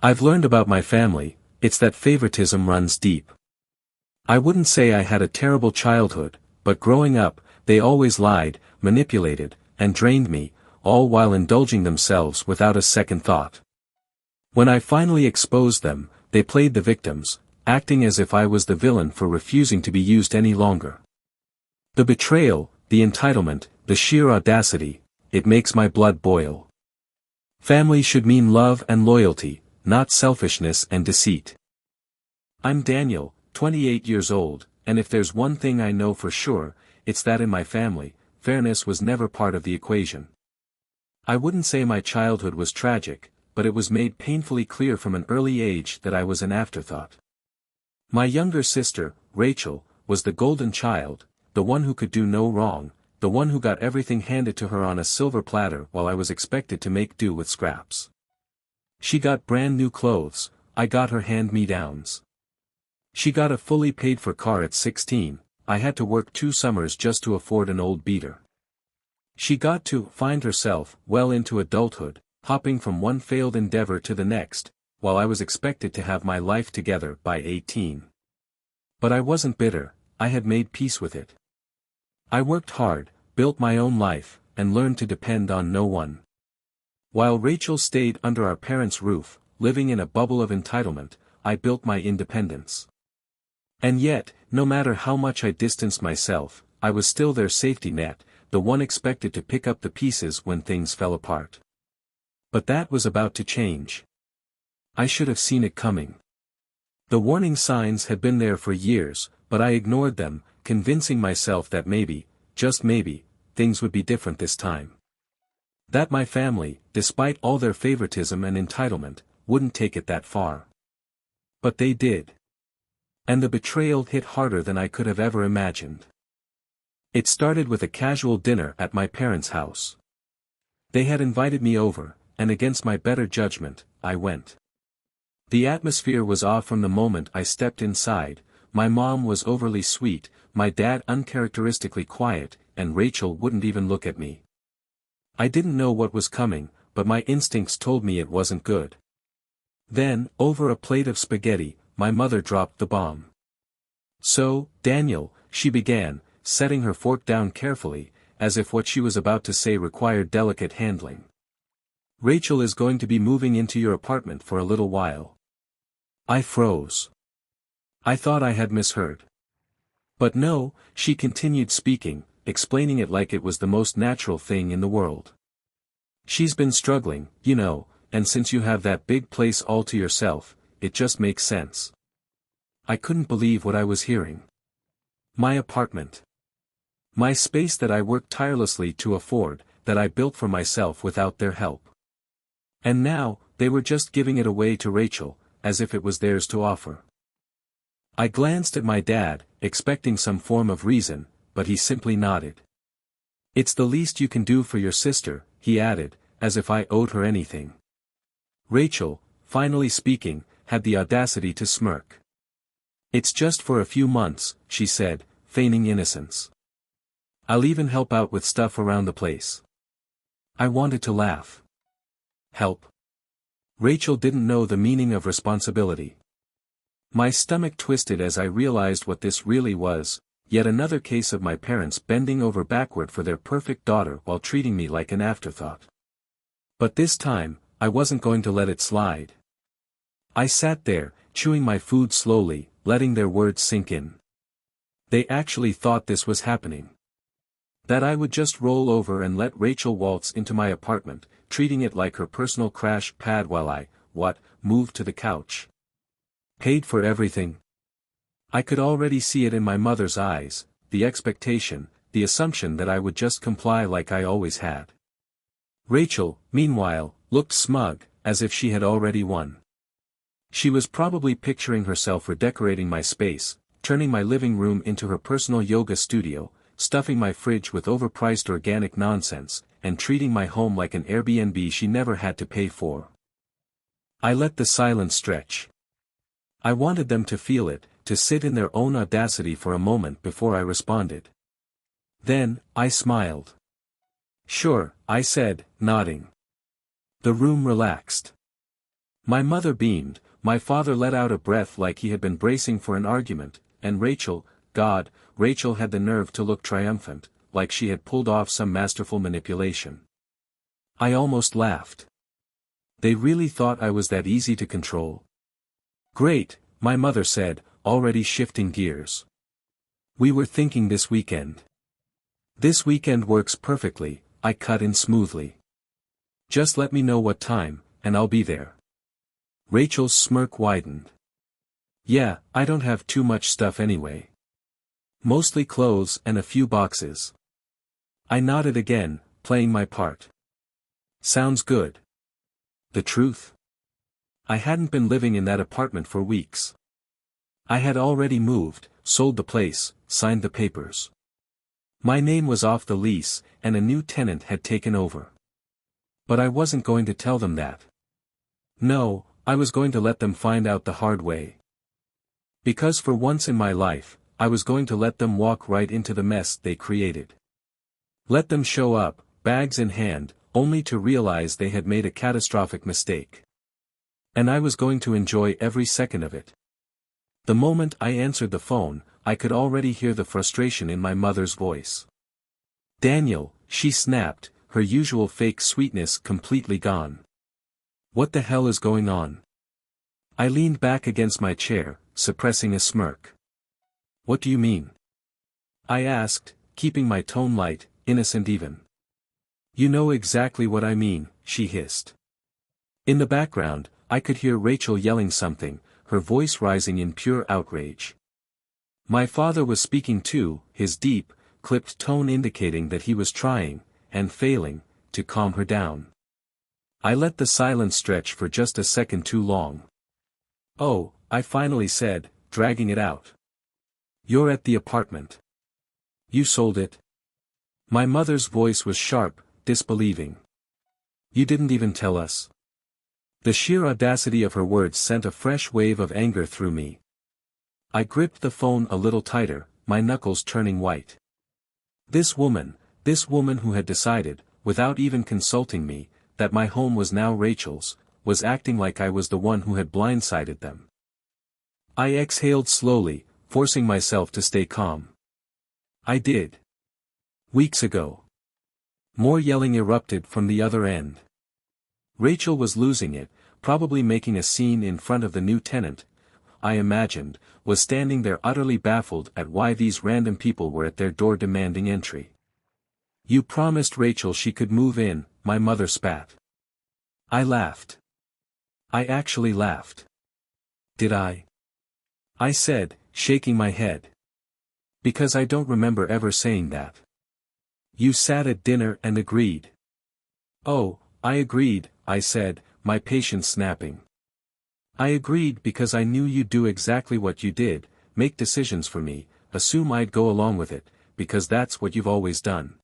I've learned about my family, it's that favoritism runs deep. I wouldn't say I had a terrible childhood, but growing up, they always lied, manipulated, and drained me, all while indulging themselves without a second thought. When I finally exposed them, they played the victims, acting as if I was the villain for refusing to be used any longer. The betrayal, the entitlement, the sheer audacity, it makes my blood boil. Family should mean love and loyalty, not selfishness and deceit. I'm Daniel, 28 years old, and if there's one thing I know for sure, it's that in my family, fairness was never part of the equation. I wouldn't say my childhood was tragic, but it was made painfully clear from an early age that I was an afterthought. My younger sister, Rachel, was the golden child, the one who could do no wrong, the one who got everything handed to her on a silver platter while I was expected to make do with scraps. She got brand new clothes, I got her hand-me-downs. She got a fully paid-for car at 16, I had to work 2 summers just to afford an old beater. She got to find herself well into adulthood, hopping from one failed endeavor to the next, while I was expected to have my life together by 18. But I wasn't bitter, I had made peace with it. I worked hard, built my own life, and learned to depend on no one. While Rachel stayed under our parents' roof, living in a bubble of entitlement, I built my independence. And yet, no matter how much I distanced myself, I was still their safety net, the one expected to pick up the pieces when things fell apart. But that was about to change. I should have seen it coming. The warning signs had been there for years, but I ignored them, convincing myself that maybe, just maybe, things would be different this time. That my family, despite all their favoritism and entitlement, wouldn't take it that far. But they did. And the betrayal hit harder than I could have ever imagined. It started with a casual dinner at my parents' house. They had invited me over, and against my better judgment, I went. The atmosphere was off from the moment I stepped inside. My mom was overly sweet, my dad uncharacteristically quiet, and Rachel wouldn't even look at me. I didn't know what was coming, but my instincts told me it wasn't good. Then, over a plate of spaghetti, my mother dropped the bomb. "So, Daniel," she began, setting her fork down carefully, as if what she was about to say required delicate handling. "Rachel is going to be moving into your apartment for a little while." I froze. I thought I had misheard. But no, she continued speaking, explaining it like it was the most natural thing in the world. "She's been struggling, you know, and since you have that big place all to yourself, it just makes sense." I couldn't believe what I was hearing. My apartment. My space that I worked tirelessly to afford, that I built for myself without their help. And now, they were just giving it away to Rachel, as if it was theirs to offer. I glanced at my dad, expecting some form of reason, but he simply nodded. "It's the least you can do for your sister," he added, as if I owed her anything. Rachel, finally speaking, had the audacity to smirk. "It's just for a few months," she said, feigning innocence. "I'll even help out with stuff around the place." I wanted to laugh. Help? Rachel didn't know the meaning of responsibility. My stomach twisted as I realized what this really was, yet another case of my parents bending over backward for their perfect daughter while treating me like an afterthought. But this time, I wasn't going to let it slide. I sat there, chewing my food slowly, letting their words sink in. They actually thought this was happening. That I would just roll over and let Rachel waltz into my apartment, treating it like her personal crash pad while I, moved to the couch. Paid for everything. I could already see it in my mother's eyes, the expectation, the assumption that I would just comply like I always had. Rachel, meanwhile, looked smug, as if she had already won. She was probably picturing herself redecorating my space, turning my living room into her personal yoga studio, stuffing my fridge with overpriced organic nonsense, and treating my home like an Airbnb she never had to pay for. I let the silence stretch. I wanted them to feel it, to sit in their own audacity for a moment before I responded. Then, I smiled. "Sure," I said, nodding. The room relaxed. My mother beamed, my father let out a breath like he had been bracing for an argument, and Rachel, God, Rachel had the nerve to look triumphant, like she had pulled off some masterful manipulation. I almost laughed. They really thought I was that easy to control. Great, my mother said, already shifting gears. We were thinking this weekend. This weekend works perfectly, I cut in smoothly. Just let me know what time, and I'll be there. Rachel's smirk widened. Yeah, I don't have too much stuff anyway. Mostly clothes and a few boxes. I nodded again, playing my part. Sounds good. The truth? I hadn't been living in that apartment for weeks. I had already moved, sold the place, signed the papers. My name was off the lease, and a new tenant had taken over. But I wasn't going to tell them that. No, I was going to let them find out the hard way. Because for once in my life, I was going to let them walk right into the mess they created. Let them show up, bags in hand, only to realize they had made a catastrophic mistake. And I was going to enjoy every second of it. The moment I answered the phone, I could already hear the frustration in my mother's voice. Daniel, she snapped, her usual fake sweetness completely gone. What the hell is going on? I leaned back against my chair, suppressing a smirk. What do you mean? I asked, keeping my tone light, innocent even. You know exactly what I mean, she hissed. In the background, I could hear Rachel yelling something, her voice rising in pure outrage. My father was speaking too, his deep, clipped tone indicating that he was trying, and failing, to calm her down. I let the silence stretch for just a second too long. Oh, I finally said, dragging it out. You're at the apartment. You sold it? My mother's voice was sharp, disbelieving. You didn't even tell us. The sheer audacity of her words sent a fresh wave of anger through me. I gripped the phone a little tighter, my knuckles turning white. This woman who had decided, without even consulting me, that my home was now Rachel's, was acting like I was the one who had blindsided them. I exhaled slowly, forcing myself to stay calm. I did. Weeks ago. More yelling erupted from the other end. Rachel was losing it, probably making a scene in front of the new tenant, I imagined, was standing there utterly baffled at why these random people were at their door demanding entry. You promised Rachel she could move in, my mother spat. I laughed. I actually laughed. Did I? I said, shaking my head. Because I don't remember ever saying that. You sat at dinner and agreed. Oh, I agreed, I said, my patience snapping. I agreed because I knew you'd do exactly what you did, make decisions for me, assume I'd go along with it, because that's what you've always done.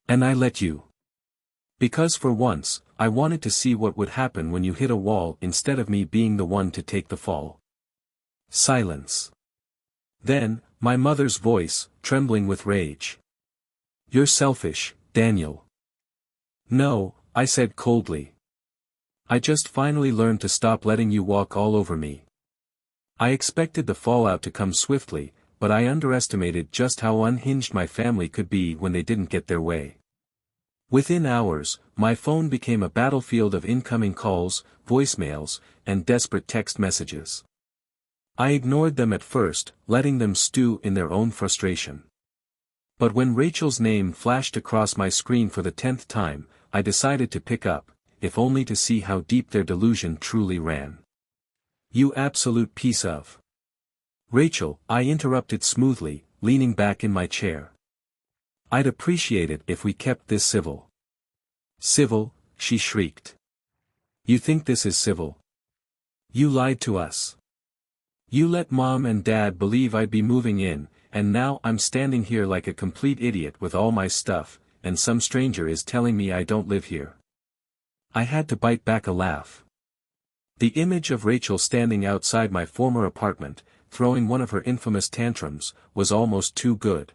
And I let you. Because for once, I wanted to see what would happen when you hit a wall instead of me being the one to take the fall. Silence. Then, my mother's voice, trembling with rage. You're selfish, Daniel. No, I said coldly. I just finally learned to stop letting you walk all over me. I expected the fallout to come swiftly, but I underestimated just how unhinged my family could be when they didn't get their way. Within hours, my phone became a battlefield of incoming calls, voicemails, and desperate text messages. I ignored them at first, letting them stew in their own frustration. But when Rachel's name flashed across my screen for the 10th time, I decided to pick up, if only to see how deep their delusion truly ran. You absolute piece of. Rachel, I interrupted smoothly, leaning back in my chair. I'd appreciate it if we kept this civil. Civil, she shrieked. You think this is civil? You lied to us. You let Mom and Dad believe I'd be moving in, and now I'm standing here like a complete idiot with all my stuff, and some stranger is telling me I don't live here. I had to bite back a laugh. The image of Rachel standing outside my former apartment, throwing one of her infamous tantrums, was almost too good.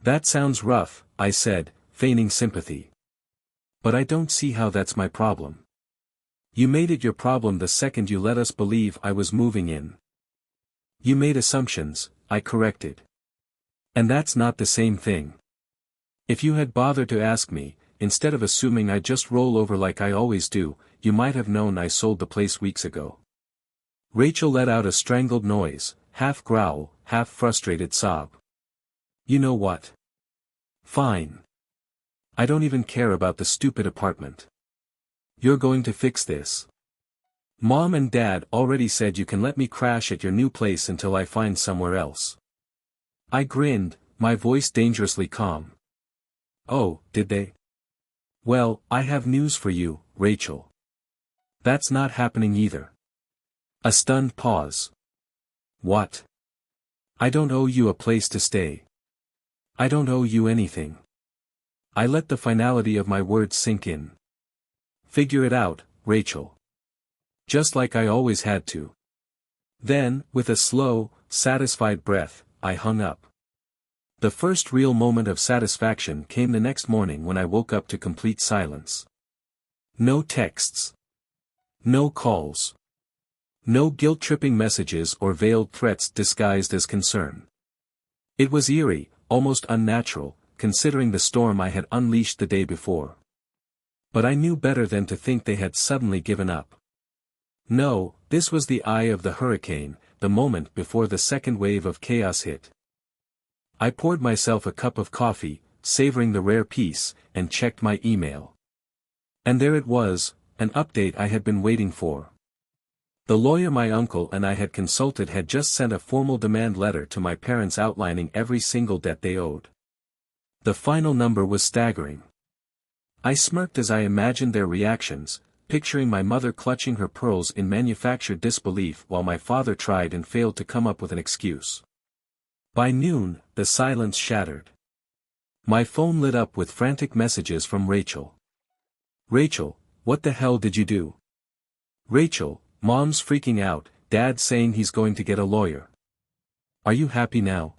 That sounds rough, I said, feigning sympathy. But I don't see how that's my problem. You made it your problem the second you let us believe I was moving in. You made assumptions, I corrected. And that's not the same thing. If you had bothered to ask me, instead of assuming I'd just roll over like I always do, you might have known I sold the place weeks ago. Rachel let out a strangled noise, half growl, half frustrated sob. You know what? Fine. I don't even care about the stupid apartment. You're going to fix this. Mom and Dad already said you can let me crash at your new place until I find somewhere else. I grinned, my voice dangerously calm. Oh, did they? Well, I have news for you, Rachel. That's not happening either. A stunned pause. What? I don't owe you a place to stay. I don't owe you anything. I let the finality of my words sink in. Figure it out, Rachel. Just like I always had to. Then, with a slow, satisfied breath, I hung up. The first real moment of satisfaction came the next morning when I woke up to complete silence. No texts. No calls. No guilt-tripping messages or veiled threats disguised as concern. It was eerie, almost unnatural, considering the storm I had unleashed the day before. But I knew better than to think they had suddenly given up. No, this was the eye of the hurricane, the moment before the second wave of chaos hit. I poured myself a cup of coffee, savoring the rare peace, and checked my email. And there it was, an update I had been waiting for. The lawyer my uncle and I had consulted had just sent a formal demand letter to my parents outlining every single debt they owed. The final number was staggering. I smirked as I imagined their reactions, picturing my mother clutching her pearls in manufactured disbelief while my father tried and failed to come up with an excuse. By noon, the silence shattered. My phone lit up with frantic messages from Rachel. Rachel, what the hell did you do? Rachel, Mom's freaking out, Dad's saying he's going to get a lawyer. Are you happy now?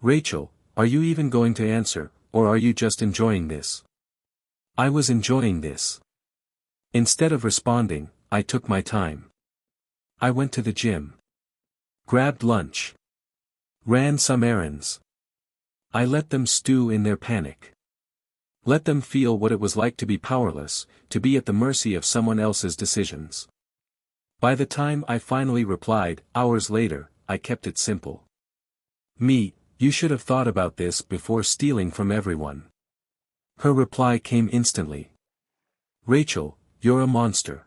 Rachel, are you even going to answer, or are you just enjoying this? I was enjoying this. Instead of responding, I took my time. I went to the gym. Grabbed lunch. Ran some errands. I let them stew in their panic. Let them feel what it was like to be powerless, to be at the mercy of someone else's decisions. By the time I finally replied, hours later, I kept it simple. Me, you should have thought about this before stealing from everyone. Her reply came instantly. Rachel, you're a monster.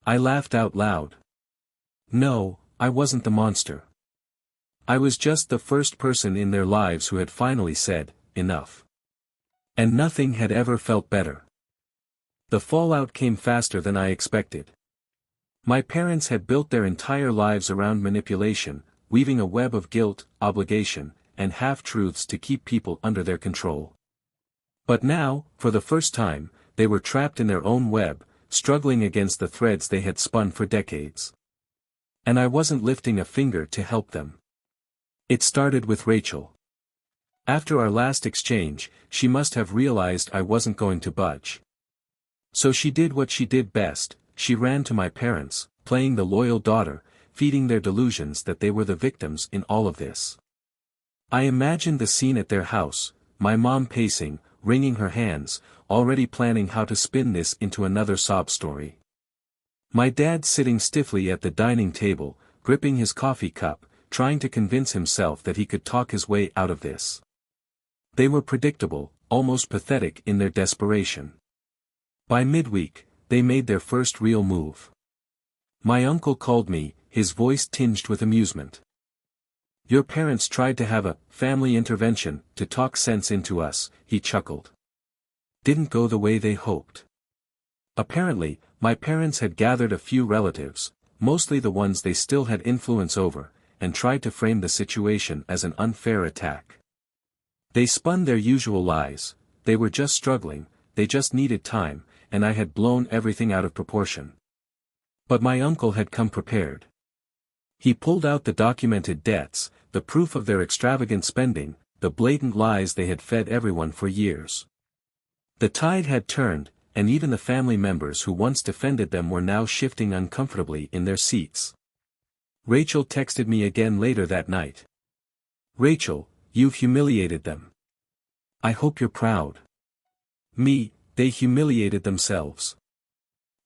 I laughed out loud. No, I wasn't the monster. I was just the first person in their lives who had finally said, enough. And nothing had ever felt better. The fallout came faster than I expected. My parents had built their entire lives around manipulation, weaving a web of guilt, obligation, and half-truths to keep people under their control. But now, for the first time, they were trapped in their own web, struggling against the threads they had spun for decades. And I wasn't lifting a finger to help them. It started with Rachel. After our last exchange, she must have realized I wasn't going to budge. So she did what she did best, she ran to my parents, playing the loyal daughter, feeding their delusions that they were the victims in all of this. I imagined the scene at their house, my mom pacing, wringing her hands, already planning how to spin this into another sob story. My dad sitting stiffly at the dining table, gripping his coffee cup, trying to convince himself that he could talk his way out of this. They were predictable, almost pathetic in their desperation. By midweek, they made their first real move. My uncle called me, his voice tinged with amusement. Your parents tried to have a family intervention to talk sense into us, he chuckled. Didn't go the way they hoped. Apparently, my parents had gathered a few relatives, mostly the ones they still had influence over, and tried to frame the situation as an unfair attack. They spun their usual lies, they were just struggling, they just needed time, and I had blown everything out of proportion. But my uncle had come prepared. He pulled out the documented debts, the proof of their extravagant spending, the blatant lies they had fed everyone for years. The tide had turned, and even the family members who once defended them were now shifting uncomfortably in their seats. Rachel texted me again later that night. "Rachel, you've humiliated them. I hope you're proud." Me, they humiliated themselves.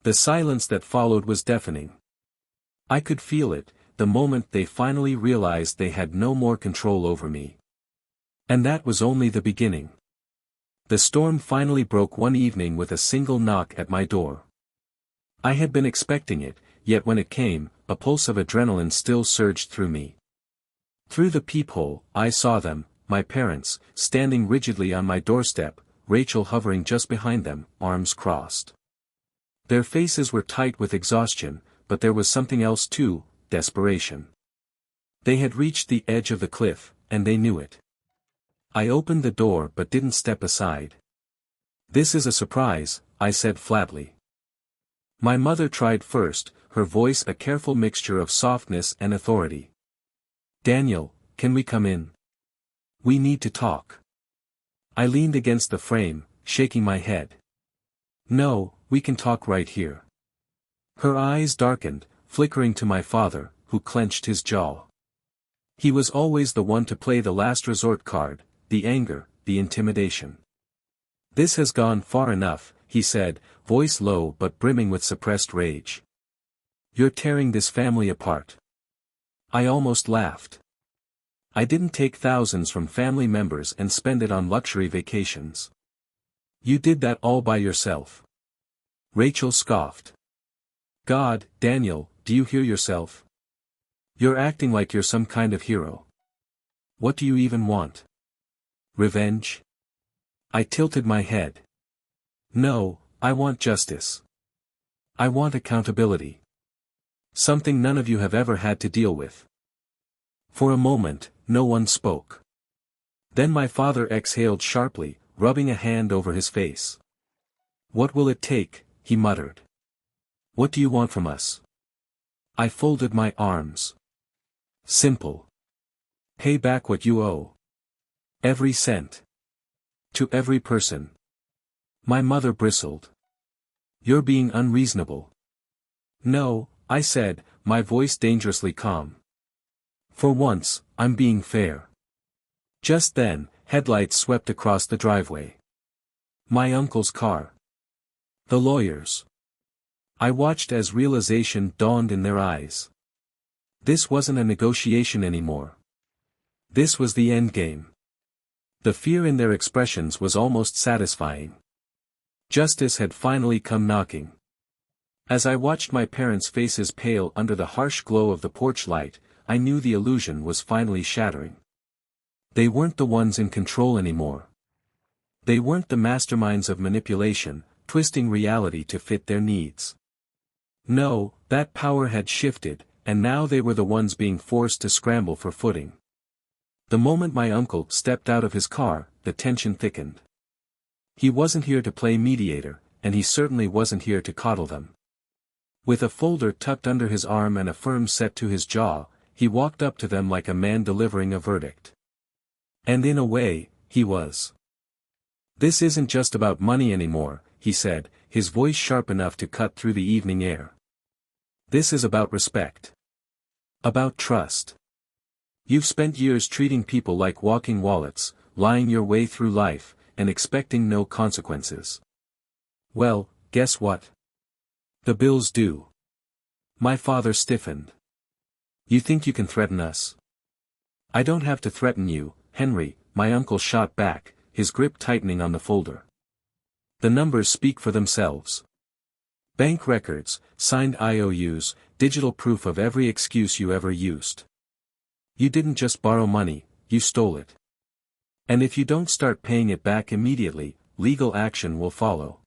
The silence that followed was deafening. I could feel it, the moment they finally realized they had no more control over me. And that was only the beginning. The storm finally broke one evening with a single knock at my door. I had been expecting it, yet when it came, a pulse of adrenaline still surged through me. Through the peephole, I saw them, my parents, standing rigidly on my doorstep, Rachel hovering just behind them, arms crossed. Their faces were tight with exhaustion, but there was something else too, desperation. They had reached the edge of the cliff, and they knew it. I opened the door but didn't step aside. "This is a surprise," I said flatly. My mother tried first, her voice a careful mixture of softness and authority. "Daniel, can we come in? We need to talk." I leaned against the frame, shaking my head. "No, we can talk right here." Her eyes darkened, flickering to my father, who clenched his jaw. He was always the one to play the last resort card, the anger, the intimidation. "This has gone far enough," he said, voice low but brimming with suppressed rage. "You're tearing this family apart." I almost laughed. I didn't take thousands from family members and spend it on luxury vacations. "You did that all by yourself." Rachel scoffed. "God, Daniel, do you hear yourself? You're acting like you're some kind of hero. What do you even want? Revenge?" I tilted my head. "No, I want justice. I want accountability. Something none of you have ever had to deal with." For a moment, no one spoke. Then my father exhaled sharply, rubbing a hand over his face. "What will it take?" he muttered. "What do you want from us?" I folded my arms. "Simple. Pay back what you owe. Every cent. To every person." My mother bristled. "You're being unreasonable." "No," I said, my voice dangerously calm. "For once, I'm being fair." Just then, headlights swept across the driveway. My uncle's car. The lawyers. I watched as realization dawned in their eyes. This wasn't a negotiation anymore. This was the endgame. The fear in their expressions was almost satisfying. Justice had finally come knocking. As I watched my parents' faces pale under the harsh glow of the porch light, I knew the illusion was finally shattering. They weren't the ones in control anymore. They weren't the masterminds of manipulation, twisting reality to fit their needs. No, that power had shifted, and now they were the ones being forced to scramble for footing. The moment my uncle stepped out of his car, the tension thickened. He wasn't here to play mediator, and he certainly wasn't here to coddle them. With a folder tucked under his arm and a firm set to his jaw, he walked up to them like a man delivering a verdict. And in a way, he was. "This isn't just about money anymore," he said, his voice sharp enough to cut through the evening air. "This is about respect. About trust. You've spent years treating people like walking wallets, lying your way through life, and expecting no consequences. Well, guess what? The bill's due." My father stiffened. "You think you can threaten us?" "I don't have to threaten you, Henry," my uncle shot back, his grip tightening on the folder. "The numbers speak for themselves. Bank records, signed IOUs, digital proof of every excuse you ever used. You didn't just borrow money, you stole it. And if you don't start paying it back immediately, legal action will follow."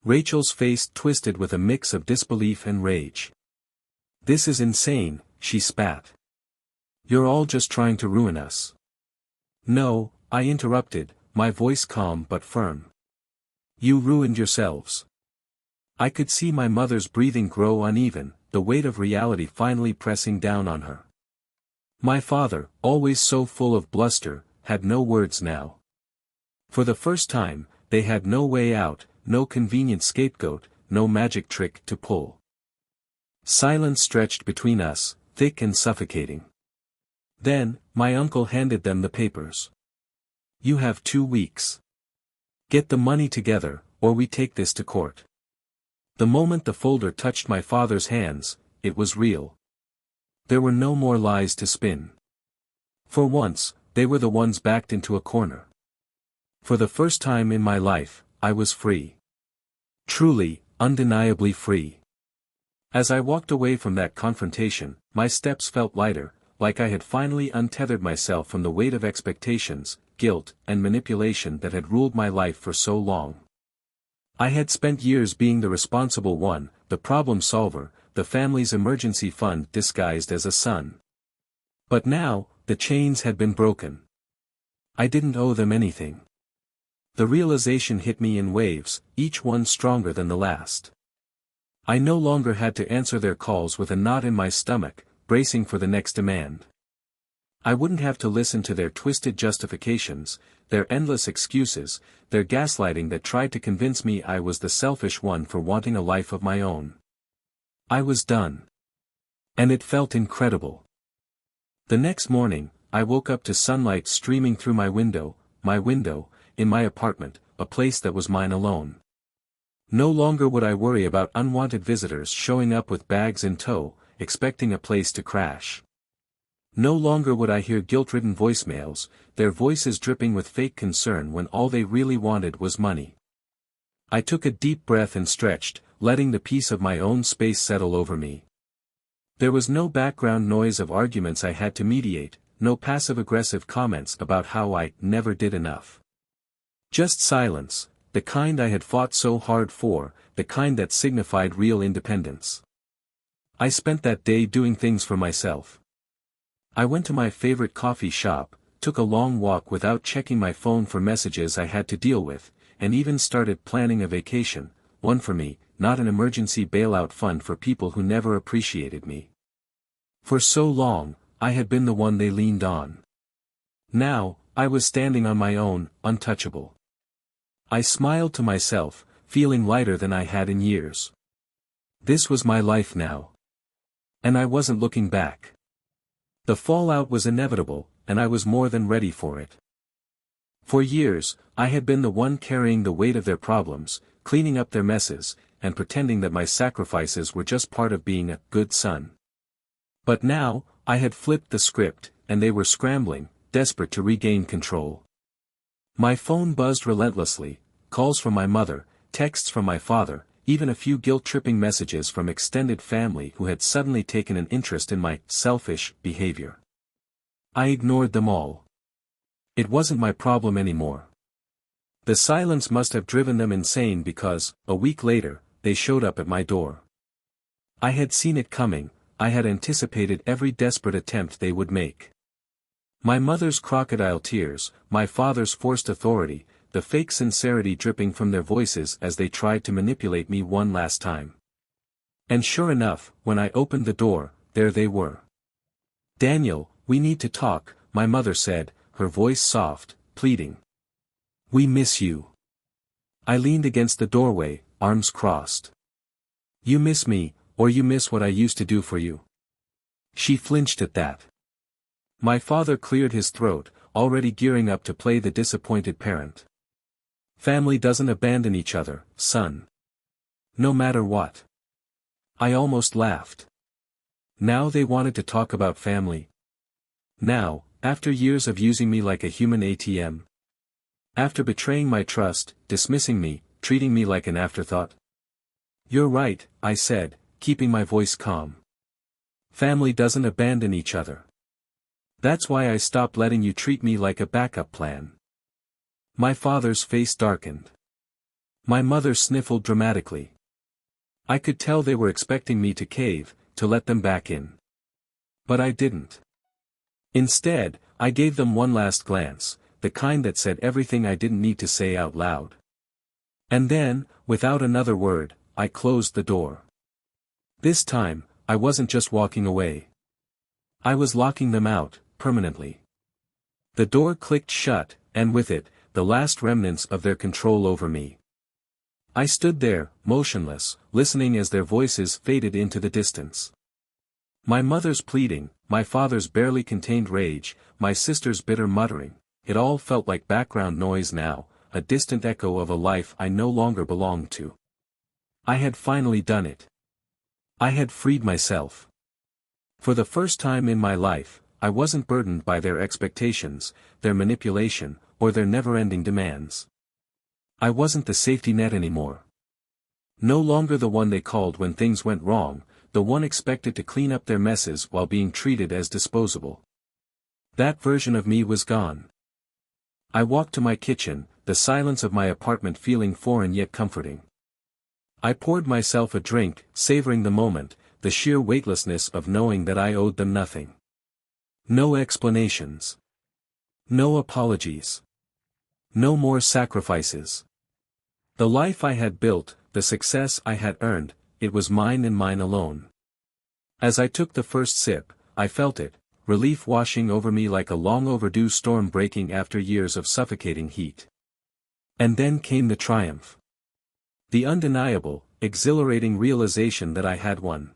Rachel's face twisted with a mix of disbelief and rage. "This is insane," she spat. "You're all just trying to ruin us." "No," I interrupted, my voice calm but firm. "You ruined yourselves." I could see my mother's breathing grow uneven, the weight of reality finally pressing down on her. My father, always so full of bluster, had no words now. For the first time, they had no way out, no convenient scapegoat, no magic trick to pull. Silence stretched between us, thick and suffocating. Then, my uncle handed them the papers. "You have 2 weeks. Get the money together, or we take this to court." The moment the folder touched my father's hands, it was real. There were no more lies to spin. For once, they were the ones backed into a corner. For the first time in my life, I was free. Truly, undeniably free. As I walked away from that confrontation, my steps felt lighter, like I had finally untethered myself from the weight of expectations, guilt, and manipulation that had ruled my life for so long. I had spent years being the responsible one, the problem solver, the family's emergency fund disguised as a son. But now, the chains had been broken. I didn't owe them anything. The realization hit me in waves, each one stronger than the last. I no longer had to answer their calls with a knot in my stomach, bracing for the next demand. I wouldn't have to listen to their twisted justifications, their endless excuses, their gaslighting that tried to convince me I was the selfish one for wanting a life of my own. I was done. And it felt incredible. The next morning, I woke up to sunlight streaming through my window, in my apartment, a place that was mine alone. No longer would I worry about unwanted visitors showing up with bags in tow, expecting a place to crash. No longer would I hear guilt-ridden voicemails, their voices dripping with fake concern when all they really wanted was money. I took a deep breath and stretched, letting the peace of my own space settle over me. There was no background noise of arguments I had to mediate, no passive-aggressive comments about how I never did enough. Just silence, the kind I had fought so hard for, the kind that signified real independence. I spent that day doing things for myself. I went to my favorite coffee shop, took a long walk without checking my phone for messages I had to deal with, and even started planning a vacation, one for me, not an emergency bailout fund for people who never appreciated me. For so long, I had been the one they leaned on. Now, I was standing on my own, untouchable. I smiled to myself, feeling lighter than I had in years. This was my life now. And I wasn't looking back. The fallout was inevitable, and I was more than ready for it. For years, I had been the one carrying the weight of their problems, cleaning up their messes, and pretending that my sacrifices were just part of being a good son. But now, I had flipped the script, and they were scrambling, desperate to regain control. My phone buzzed relentlessly, calls from my mother, texts from my father, even a few guilt-tripping messages from extended family who had suddenly taken an interest in my selfish behavior. I ignored them all. It wasn't my problem anymore. The silence must have driven them insane because, a week later, they showed up at my door. I had seen it coming, I had anticipated every desperate attempt they would make. My mother's crocodile tears, my father's forced authority, the fake sincerity dripping from their voices as they tried to manipulate me one last time. And sure enough, when I opened the door, there they were. "Daniel, we need to talk," my mother said, her voice soft, pleading. "We miss you." I leaned against the doorway, arms crossed. "You miss me, or you miss what I used to do for you?" She flinched at that. My father cleared his throat, already gearing up to play the disappointed parent. "Family doesn't abandon each other, son. No matter what." I almost laughed. Now they wanted to talk about family. Now, after years of using me like a human ATM. After betraying my trust, dismissing me, treating me like an afterthought. "You're right," I said, keeping my voice calm. "Family doesn't abandon each other. That's why I stopped letting you treat me like a backup plan." My father's face darkened. My mother sniffled dramatically. I could tell they were expecting me to cave, to let them back in. But I didn't. Instead, I gave them one last glance, the kind that said everything I didn't need to say out loud. And then, without another word, I closed the door. This time, I wasn't just walking away. I was locking them out, permanently. The door clicked shut, and with it, the last remnants of their control over me. I stood there, motionless, listening as their voices faded into the distance. My mother's pleading, my father's barely contained rage, my sister's bitter muttering, it all felt like background noise now, a distant echo of a life I no longer belonged to. I had finally done it. I had freed myself. For the first time in my life, I wasn't burdened by their expectations, their manipulation, or their never-ending demands. I wasn't the safety net anymore. No longer the one they called when things went wrong, the one expected to clean up their messes while being treated as disposable. That version of me was gone. I walked to my kitchen, the silence of my apartment feeling foreign yet comforting. I poured myself a drink, savoring the moment, the sheer weightlessness of knowing that I owed them nothing. No explanations. No apologies. No more sacrifices. The life I had built, the success I had earned, it was mine and mine alone. As I took the first sip, I felt it, relief washing over me like a long overdue storm breaking after years of suffocating heat. And then came the triumph. The undeniable, exhilarating realization that I had won.